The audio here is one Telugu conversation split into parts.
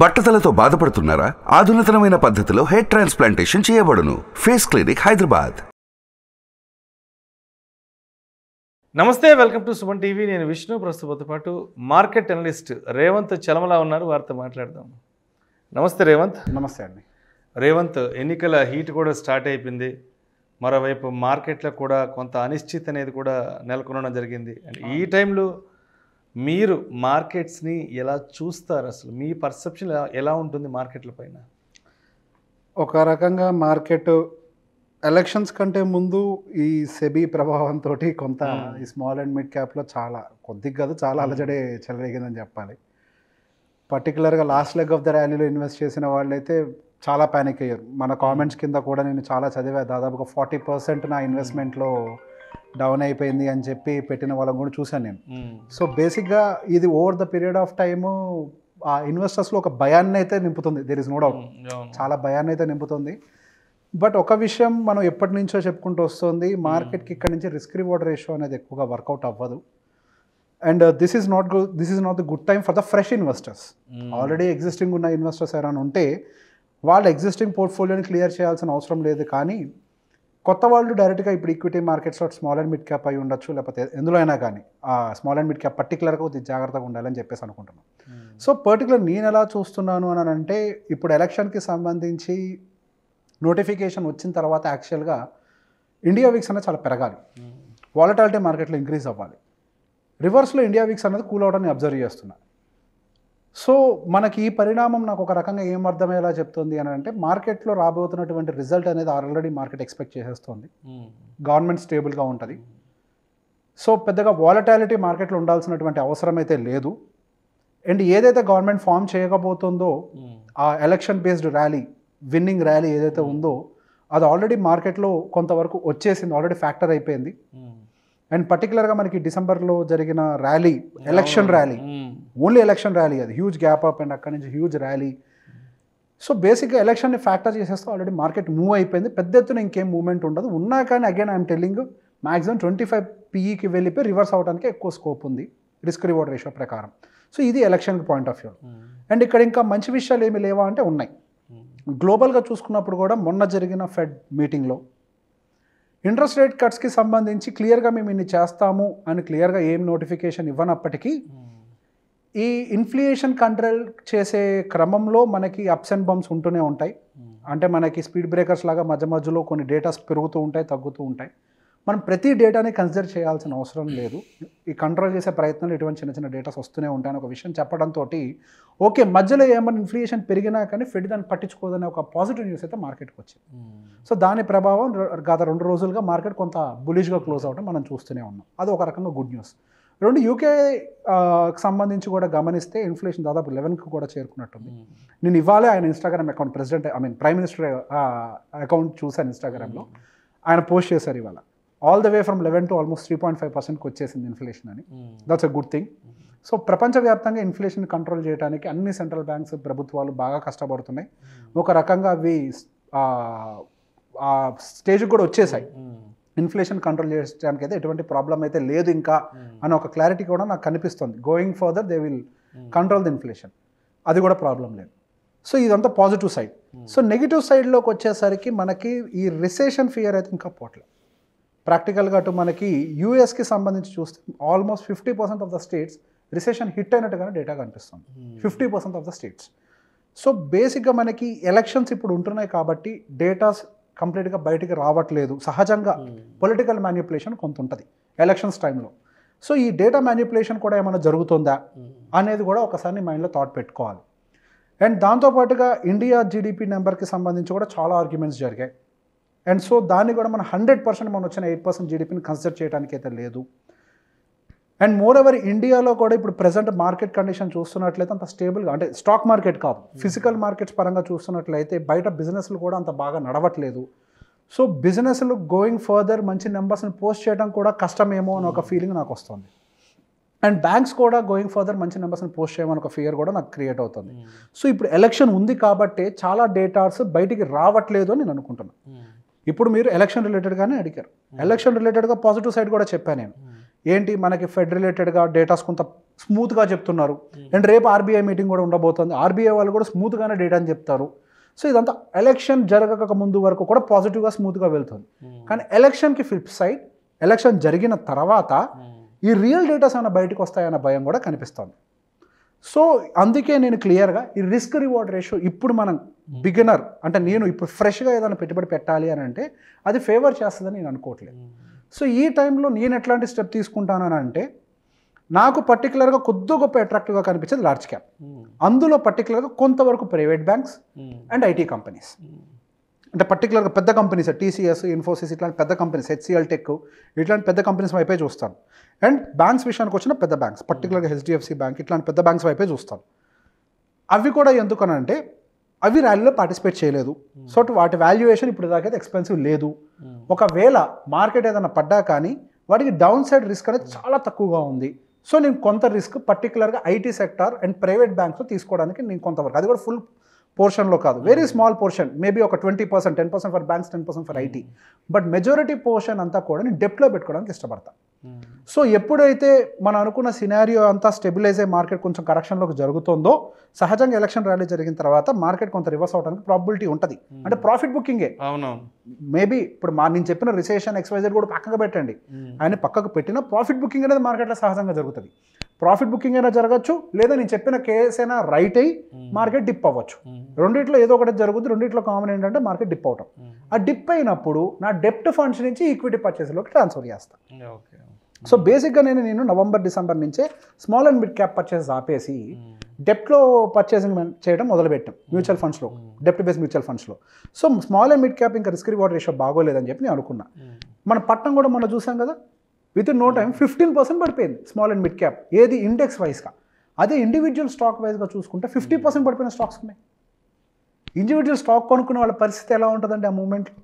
బట్టతలతో బాధపడుతున్నారా? ఆధునితనమైన పద్ధతిలో హెయిర్ ట్రాన్స్ప్లాంటేషన్ చేయబడును. Face clinic Hyderabad. నమస్తే, వెల్కమ్ టు సుమన్ టీవీ. నేను విష్ణు. ప్రస్తుతంతో పాటు మార్కెట్ అనలిస్ట్ రేవంత్ చలమలా ఉన్నారు. వారితో మాట్లాడదాం. నమస్తే రేవంత్. నమస్తే అండి. రేవంత్, ఎన్నికల హీట్ కూడా స్టార్ట్ అయిపోయింది. మరోవైపు మార్కెట్లో కూడా కొంత అనిశ్చితి అనేది కూడా నెలకొనడం జరిగింది. అండ్ ఈ టైంలో మీరు మార్కెట్స్ని ఎలా చూస్తారు? అసలు మీ పర్సెప్షన్ ఎలా ఉంటుంది మార్కెట్ల పైన? ఒక రకంగా మార్కెట్ ఎలక్షన్స్ కంటే ముందు ఈ సెబీ ప్రభావంతో కొంత ఈ స్మాల్ అండ్ మిడ్ క్యాప్లో కొద్దిగా కాదు చాలా అలజడే చెలరేగిందని చెప్పాలి. పర్టికులర్గా లాస్ట్ లెగ్ ఆఫ్ ద ర్యాలీలో ఇన్వెస్ట్ చేసిన వాళ్ళైతే చాలా ప్యానిక్ అయ్యారు. మన కామెంట్స్ కింద కూడా నేను చాలా చదివా. దాదాపుగా 40% నా ఇన్వెస్ట్మెంట్లో డౌన్ అయిపోయింది అని చెప్పి పెట్టిన వాళ్ళని కూడా చూశాను నేను. సో బేసిక్గా ఇది over the period of time ఆ ఇన్వెస్టర్స్లో ఒక భయాన్ని అయితే నింపుతుంది. దేర్ ఇస్ నో డౌట్, చాలా భయాన్ని అయితే నింపుతుంది. బట్ ఒక విషయం మనం ఎప్పటి నుంచో చెప్పుకుంటూ వస్తుంది, మార్కెట్కి ఇక్కడ నుంచి రిస్క్ రివార్డ్ రేషియో అనేది ఎక్కువగా వర్కౌట్ అవ్వదు. And this is not the good time for the fresh investors. Already existing ఉన్న ఇన్వెస్టర్స్ ఎవరైనా ఉంటే వాళ్ళు ఎగ్జిస్టింగ్ పోర్ట్ఫోలియోని క్లియర్ చేయాల్సిన అవసరం లేదు. కానీ కొత్త వాళ్ళు డైరెక్ట్గా ఇప్పుడు ఈక్విటీ మార్కెట్స్లో స్మాల్ అండ్ మిడ్ క్యాప్ అయి ఉండొచ్చు, లేకపోతే ఎందులో అయినా కానీ ఆ స్మాల్ అండ్ మిడ్ క్యాప్ పర్టికులర్గా కొద్దిగా జాగ్రత్తగా ఉండాలని చెప్పేసి అనుకుంటున్నాను. సో పర్టికులర్ నేను ఎలా చూస్తున్నాను అని అంటే, ఇప్పుడు ఎలక్షన్కి సంబంధించి నోటిఫికేషన్ వచ్చిన తర్వాత యాక్చువల్గా ఇండియా వీక్స్ అనేది చాలా పెరగాలి, వాలటాలిటీ మార్కెట్లో ఇంక్రీజ్ అవ్వాలి. రివర్స్లో ఇండియా వీక్స్ అనేది కూల్ అవడాన్ని అబ్జర్వ్ చేస్తున్నా. సో మనకి ఈ పరిణామం నాకు ఒక రకంగా ఏం అర్థమయ్యేలా చెప్తుంది అని అంటే, మార్కెట్లో రాబోతున్నటువంటి రిజల్ట్ అనేది ఆల్రెడీ మార్కెట్ ఎక్స్పెక్ట్ చేసేస్తుంది. గవర్నమెంట్ స్టేబుల్గా ఉంటుంది. సో పెద్దగా వాలటాలిటీ మార్కెట్లో ఉండాల్సినటువంటి అవసరం అయితే లేదు. అండ్ ఏదైతే గవర్నమెంట్ ఫామ్ చేయకపోతుందో ఆ election based rally, winnowing rally ఏదైతే ఉందో అది ఆల్రెడీ మార్కెట్లో కొంతవరకు వచ్చేసింది, ఆల్రెడీ ఫ్యాక్టర్ అయిపోయింది. అండ్ పర్టికులర్గా మనకి డిసెంబర్లో జరిగిన rally, election rally, only election rally, అది హ్యూజ్ గ్యాప్ అప్ అండ్ అక్కడి నుంచి హ్యూజ్ ర్యాలీ. సో బేసిక్గా ఎలక్షన్ని ఫ్యాక్టర్ చేసేస్తే ఆల్రెడీ మార్కెట్ మూవ్ అయిపోయింది. పెద్ద ఎత్తున ఇంకేం మూవ్మెంట్ ఉండదు. ఉన్నా కానీ అగైన్ ఐఎమ్ టెల్లింగ్, మ్యాక్సిమం 25 PEకి వెళ్ళిపోయి రివర్స్ అవడానికి ఎక్కువ స్కోప్ ఉంది రిస్క్ రివార్డ్ రేషియో ప్రకారం. సో ఇది election point of view. And ఇక్కడ ఇంకా మంచి విషయాలు ఏమి లేవా అంటే ఉన్నాయి. గ్లోబల్గా చూసుకున్నప్పుడు కూడా మొన్న జరిగిన ఫెడ్ మీటింగ్లో ఇంట్రెస్ట్ రేట్ కట్స్కి సంబంధించి క్లియర్గా మేము ఇన్ని చేస్తాము అని క్లియర్గా ఏం నోటిఫికేషన్ ఇవ్వనప్పటికీ ఈ ఇన్ఫ్లేషన్ కంట్రోల్ చేసే క్రమంలో మనకి అప్స్ అండ్ బంప్స్ ఉంటూనే ఉంటాయి. అంటే మనకి స్పీడ్ బ్రేకర్స్ లాగా మధ్య మధ్యలో కొన్ని డేటాస్ పెరుగుతూ ఉంటాయి, తగ్గుతూ ఉంటాయి. మనం ప్రతి డేటాని కన్సిడర్ చేయాల్సిన అవసరం లేదు. ఈ కంట్రోల్ చేసే ప్రయత్నంలో ఇటువంటి చిన్న చిన్న డేటాస్ వస్తూనే ఉంటాయని ఒక విషయం చెప్పడంతో ఓకే, మధ్యలో ఏమైనా ఇన్ఫ్లేషన్ పెరిగినా కానీ ఫెడ్ దాన్ని పట్టించుకోదనే ఒక పాజిటివ్ న్యూస్ అయితే మార్కెట్కి వచ్చింది. సో దాని ప్రభావం గత 2 రోజులుగా మార్కెట్ కొంత బులిష్గా క్లోజ్ అవడం మనం చూస్తూనే ఉన్నాం. అది ఒక రకంగా గుడ్ న్యూస్. యూకేకి సంబంధించి కూడా గమనిస్తే ఇన్ఫ్లేషన్ దాదాపు 11కి కూడా చేరుకున్నట్టుంది. నేను ఇవాళే ఆయన Instagram account prime minister account చూశాను ఇన్స్టాగ్రామ్లో. ఆయన పోస్ట్ చేశారు ఇవాళ all the way from 11 to almost 3.5%కి వచ్చేసింది ఇన్ఫ్లేషన్ అని. That's a good thing. So ప్రపంచవ్యాప్తంగా ఇన్ఫ్లేషన్ కంట్రోల్ చేయడానికి అన్ని సెంట్రల్ బ్యాంక్స్, ప్రభుత్వాలు బాగా కష్టపడుతున్నాయి. ఒక రకంగా అవి ఆ స్టేజ్కి కూడా వచ్చేసాయి. ఇన్ఫ్లేషన్ కంట్రోల్ చేయడానికి అయితే ఎటువంటి ప్రాబ్లం అయితే లేదు ఇంకా అని ఒక క్లారిటీ కూడా నాకు కనిపిస్తుంది. Going further they will control the inflation, అది కూడా ప్రాబ్లం లేదు. సో ఇదంతా పాజిటివ్ సైడ్. సో నెగిటివ్ సైడ్లోకి వచ్చేసరికి మనకి ఈ రిసెషన్ ఫియర్ అయితే ఇంకా పోట్లేదు. ప్రాక్టికల్గా అటు మనకి యూఎస్కి సంబంధించి చూస్తే almost 50% of the states recession hit అయినట్టుగానే డేటా కనిపిస్తుంది. 50% ఆఫ్ ద స్టేట్స్. సో బేసిక్గా మనకి ఎలక్షన్స్ ఇప్పుడు ఉంటున్నాయి కాబట్టి డేటాస్ కంప్లీట్గా బయటికి రావట్లేదు. సహజంగా పొలిటికల్ మ్యానిపులేషన్ కొంత ఉంటుంది ఎలక్షన్స్ టైంలో. సో ఈ డేటా మ్యానిపులేషన్ కూడా ఏమైనా జరుగుతుందా అనేది కూడా ఒకసారి మైండ్లో థాట్ పెట్టుకోవాలి. అండ్ దాంతోపాటుగా ఇండియా జీడిపి నెంబర్కి సంబంధించి కూడా చాలా ఆర్గ్యుమెంట్స్ జరిగాయి. అండ్ సో దాన్ని కూడా మనం 100% మనం వచ్చిన 8% జీడిపిని కన్సిడర్ చేయడానికి అయితే లేదు. అండ్ మోర్ ఓవర్ ఇండియాలో కూడా ఇప్పుడు ప్రెజెంట్ మార్కెట్ కండిషన్ చూస్తున్నట్లయితే అంత స్టేబుల్గా, అంటే స్టాక్ మార్కెట్ కాదు, ఫిజికల్ మార్కెట్స్ పరంగా చూస్తున్నట్లయితే బయట బిజినెస్లు కూడా అంత బాగా నడవట్లేదు. సో బిజినెస్లు గోయింగ్ ఫర్దర్ మంచి నెంబర్స్ని పోస్ట్ చేయడం కూడా కష్టమేమో అని ఒక ఫీలింగ్ నాకు వస్తుంది. అండ్ బ్యాంక్స్ కూడా గోయింగ్ ఫర్దర్ మంచి నెంబర్స్ని పోస్ట్ చేయమని ఒక ఫియర్ కూడా నాకు క్రియేట్ అవుతుంది. సో ఇప్పుడు ఎలక్షన్ ఉంది కాబట్టి చాలా డేటాస్ బయటికి రావట్లేదు అని నేను అనుకుంటున్నాను. ఇప్పుడు మీరు ఎలక్షన్ రిలేటెడ్గానే అడిగారు. ఎలక్షన్ రిలేటెడ్గా పాజిటివ్ సైడ్ కూడా చెప్పాను నేను. ఏంటి మనకి ఫెడ్ రిలేటెడ్గా డేటాస్ కొంత స్మూత్గా చెప్తున్నారు. అండ్ రేపు ఆర్బీఐ మీటింగ్ కూడా ఉండబోతుంది, ఆర్బీఐ వాళ్ళు కూడా స్మూత్గానే డేటా అని చెప్తారు. సో ఇదంతా ఎలక్షన్ జరగక ముందు వరకు కూడా పాజిటివ్గా స్మూత్గా వెళ్తుంది. కానీ ఎలక్షన్కి ఫ్లిప్ సైడ్, ఎలక్షన్ జరిగిన తర్వాత ఈ రియల్ డేటాస్ ఏమైనా బయటకు వస్తాయన్న భయం కూడా కనిపిస్తుంది. సో అందుకే నేను క్లియర్గా ఈ రిస్క్ రివార్డ్ రేషియో ఇప్పుడు మనం బిగినర్ అంటే నేను ఇప్పుడు ఫ్రెష్గా ఏదైనా పెట్టుబడి పెట్టాలి అని అంటే అది ఫేవర్ చేస్తుందని నేను అనుకోవట్లేదు. సో ఈ టైంలో నేను ఎట్లాంటి స్టెప్ తీసుకుంటానని అంటే నాకు పర్టికులర్గా కొద్ది గొప్ప అట్రాక్టివ్గా కనిపించేది లార్జ్ క్యాప్. అందులో పర్టికులర్గా కొంతవరకు private banks and IT companies, అంటే పర్టికులర్గా పెద్ద కంపెనీస్ టీసీఎస్, ఇన్ఫోసిస్ ఇట్లాంటి పెద్ద కంపెనీస్, హెచ్సిఎల్ టెక్ ఇట్లాంటి పెద్ద కంపెనీస్ వైపే చూస్తాను. అండ్ బ్యాంక్స్ విషయానికి వచ్చిన పెద్ద బ్యాంక్స్ పర్టికులర్గా హెచ్డిఎఫ్సి బ్యాంక్ ఇట్లాంటి పెద్ద బ్యాంక్స్ వైపే చూస్తాను. అవి కూడా ఎందుకనంటే అవి ర్యాలీలో పార్టిసిపేట్ చేయలేదు. సో వాటి వాల్యుయేషన్ ఇప్పుడు దాకైతే ఎక్స్పెన్సివ్ లేదు. ఒకవేళ మార్కెట్ ఏదైనా పడ్డా కానీ వాటికి డౌన్ సైడ్ రిస్క్ అనేది చాలా తక్కువగా ఉంది. సో నేను కొంత రిస్క్ పర్టికులర్గా ఐటీ సెక్టార్ అండ్ ప్రైవేట్ బ్యాంక్స్లో తీసుకోవడానికి నేను కొంతవరకు, అది కూడా ఫుల్ పోర్షన్లో కాదు, వెరీ స్మాల్ పోర్షన్, మేబీ ఒక 20%, 10% for banks, 10% for IT, but majority portion అంతా కూడా నేను డెప్ట్లో పెట్టుకోవడానికి ఇష్టపడతాను. సో ఎప్పుడైతే మనం అనుకున్న సినారియో అంతా స్టెబిలైజ్ అయ్యే మార్కెట్ కొంచెం కరెక్షన్లోకి జరుగుతుందో సహజంగా ఎలక్షన్ ర్యాలీ జరిగిన తర్వాత మార్కెట్ కొంత రివర్స్ అవడానికి ప్రాబిలిటీ ఉంటుంది. అంటే ప్రాఫిట్ బుకింగే. మేబీ ఇప్పుడు నేను చెప్పిన రిసెషన్ XYZ కూడా పక్కకు పెట్టండి, ఆయన పక్కకు పెట్టిన ప్రాఫిట్ బుకింగ్ అనేది మార్కెట్లో సహజంగా జరుగుతుంది. ప్రాఫిట్ బుకింగ్ అయినా జరగచ్చు, లేదా నేను చెప్పిన కేస్ అయినా రైట్ అయ్యి మార్కెట్ డిప్ అవ్వచ్చు. రెండిట్లో ఏదో ఒకటి జరుగుతుంది. రెండిట్లో కామన్ ఏంటంటే మార్కెట్ డిప్ అవటం. ఆ డిప్ అయినప్పుడు నా డెప్ట్ ఫండ్స్ నుంచి ఈక్విటీ పర్చేస్లోకి ట్రాన్స్ఫర్ చేస్తాను. సో బేసిక్గా నేను నవంబర్, డిసెంబర్ నుంచే small and mid cap purchase ఆపేసి డెప్ట్లో పర్చేసింగ్ చేయడం మొదలుపెట్టాం మ్యూచువల్ ఫండ్స్లో, డెప్ట్ బేస్డ్ మ్యూచువల్ ఫండ్స్లో. So small and mid cap ఇంకా రిస్క్ రివార్డ్ రేషియో బాగోలేదని చెప్పి నేను అనుకున్నా. మన పట్టణం కూడా మనం చూసాం కదా, విత్ ఇన్ నో టైం 15% పడిపోయింది స్మాల్ అండ్ మిడ్ క్యాప్. ఏది ఇండెక్స్ వైజ్గా. అదే ఇండివిజువల్ స్టాక్ వైజ్గా చూసుకుంటే 50% పడిపోయిన స్టాక్స్ ఉన్నాయి. ఇండివిజువల్ స్టాక్ కొనుక్కునే వాళ్ళ పరిస్థితి ఎలా ఉంటుందండి ఆ మూమెంట్లో.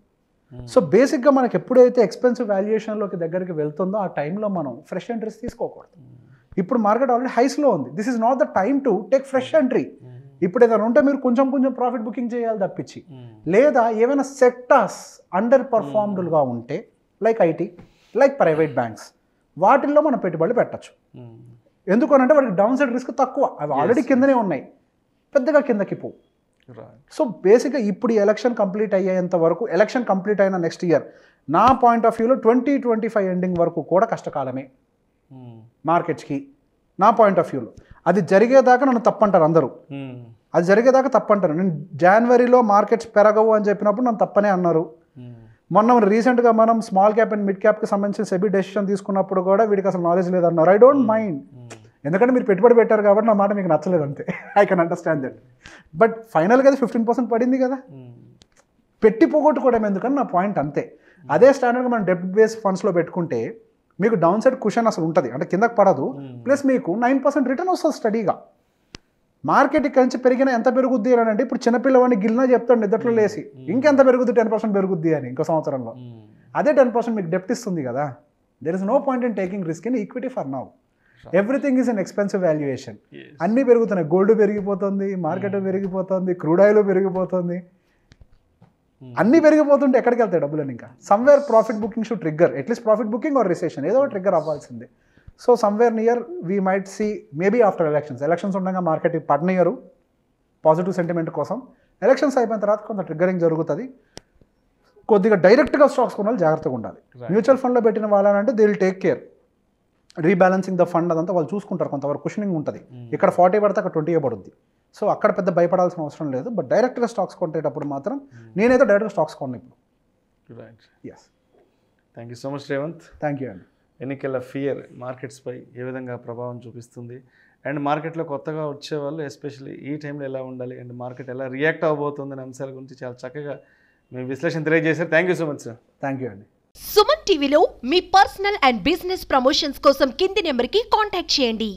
సో బేసిక్గా మనకి ఎప్పుడైతే ఎక్స్పెన్సివ్ వాల్యుయేషన్లోకి దగ్గరికి వెళ్తుందో ఆ టైంలో మనం ఫ్రెష్ ఎంట్రీస్ తీసుకోకూడదు. ఇప్పుడు మార్కెట్ ఆల్రెడీ హైస్లో ఉంది. This is not the time to take fresh entry. ఇప్పుడు ఏదైనా ఉంటే మీరు కొంచెం ప్రాఫిట్ బుకింగ్ చేయాలి తప్పించి, లేదా ఏమైనా సెక్టార్స్ అండర్ పర్ఫార్మ్డ్గా ఉంటే like IT, like private banks, వాటిల్లో మనం పెట్టుబడులు పెట్టచ్చు. ఎందుకనంటే వాటికి డౌన్ సైడ్ రిస్క్ తక్కువ, అవి ఆల్రెడీ కిందనే ఉన్నాయి, పెద్దగా కిందకి పో. సో బేసిక్గా ఇప్పుడు ఎలక్షన్ కంప్లీట్ అయ్యేంత వరకు, ఎలక్షన్ కంప్లీట్ అయిన నెక్స్ట్ ఇయర్ నా పాయింట్ ఆఫ్ వ్యూలో 2025 ఎండింగ్ వరకు కూడా కష్టకాలమే మార్కెట్స్కి. నా పాయింట్ ఆఫ్ వ్యూలో అది జరిగేదాకా నన్ను తప్పంటారు అందరూ, అది జరిగేదాకా తప్పంటారు. నేను జనవరిలో మార్కెట్స్ పెరగవు అని చెప్పినప్పుడు నన్ను తప్పనే అన్నారు. మొన్న రీసెంట్గా మనం స్మాల్ క్యాప్ అండ్ మిడ్ క్యాప్కి సంబంధించిన సెబీ డెసిషన్ తీసుకున్నప్పుడు కూడా వీడికి అసలు నాలెడ్జ్ లేదన్నారు. ఐ డోంట్ మైండ్, ఎందుకంటే మీరు పెట్టుబడి పెట్టారు కాబట్టి నా మాట మీకు నచ్చలేదు అంతే. I can understand that. But ఫైనల్గా అది 15% పడింది కదా, పెట్టి పోగొట్టుకోవడం ఎందుకని నా పాయింట్ అంతే. అదే స్టాండర్డ్గా మనం డెప్ట్ బేస్ ఫండ్స్లో పెట్టుకుంటే మీకు డౌన్ సైడ్ కుషన్ అసలు ఉంటుంది, అంటే కిందకి పడదు, ప్లస్ మీకు 9% రిటర్న్ వస్తుంది స్టడీగా. మార్కెట్ ఇక్కడ నుంచి పెరిగినా ఎంత పెరుగుద్ది అని అంటే ఇప్పుడు చిన్నపిల్లవాడిని గిల్లినా చెప్తాడు నిద్రలో లేసి ఇంకెంత పెరుగుద్ది, 10% పెరుగుద్ది అని ఇంకో సంవత్సరంలో. అదే 10% మీకు డెప్ట్ ఇస్తుంది కదా. There is no point in taking risk in equity for now. Everything is an expensive valuation. అన్నీ పెరుగుతున్నాయి, గోల్డ్ పెరిగిపోతుంది, మార్కెట్ పెరిగిపోతుంది, క్రూడ్ ఆయిల్ పెరిగిపోతుంది, అన్నీ పెరిగిపోతుంటే ఎక్కడికి వెళ్తాయి డబ్బులని. ఇంకా somewhere profit booking should trigger, at least profit booking or recession ఏదో ట్రిగ్గర్ అవ్వాల్సిందే. So somewhere near we might see maybe after elections ఉండగా మార్కెట్ పడినయరు పాజిటివ్ సెంటిమెంట్ కోసం. ఎలక్షన్స్ అయిపోయిన తర్వాత కొంత ట్రిగ్గరింగ్ జరుగుతుంది. కొద్దిగా డైరెక్ట్గా స్టాక్స్ కొనాలి, జాగ్రత్తగా ఉండాలి. మ్యూచువల్ ఫండ్లో పెట్టిన వాళ్ళనంటే they will take care, rebalancing the fund అదంతా వాళ్ళు చూసుకుంటారు, కొంతవరకు కుషనింగ్ ఉంటుంది. ఇక్కడ 40 పడితే అక్కడ 20 పడుద్ది. సో అక్కడ పెద్ద భయపడాల్సిన అవసరం లేదు. బట్ డైరెక్ట్గా స్టాక్స్ కొంటేటప్పుడు మాత్రం నేనైతే డైరెక్ట్గా స్టాక్స్ కొన్నాను ఇప్పుడు. Right, yes. Thank you so much Revanth. Thank you అండి. ఎన్నికల ఫియర్ మార్కెట్స్పై ఏ విధంగా ప్రభావం చూపిస్తుంది, అండ్ మార్కెట్లో కొత్తగా వచ్చే వాళ్ళు ఎస్పెషల్లీ ఈ టైంలో ఎలా ఉండాలి, అండ్ మార్కెట్ ఎలా రియాక్ట్ అవ్వబోతుంది అనే అంశాల గురించి చాలా చక్కగా మీ విశ్లేషణ తెలియజేశారు. Thank you so much sir. Thank you అండి. సుమన్ టీవీలో మీ పర్సనల్ అండ్ బిజినెస్ ప్రమోషన్స్ కోసం కింది నెంబర్కి కాంటాక్ట్ చేయండి.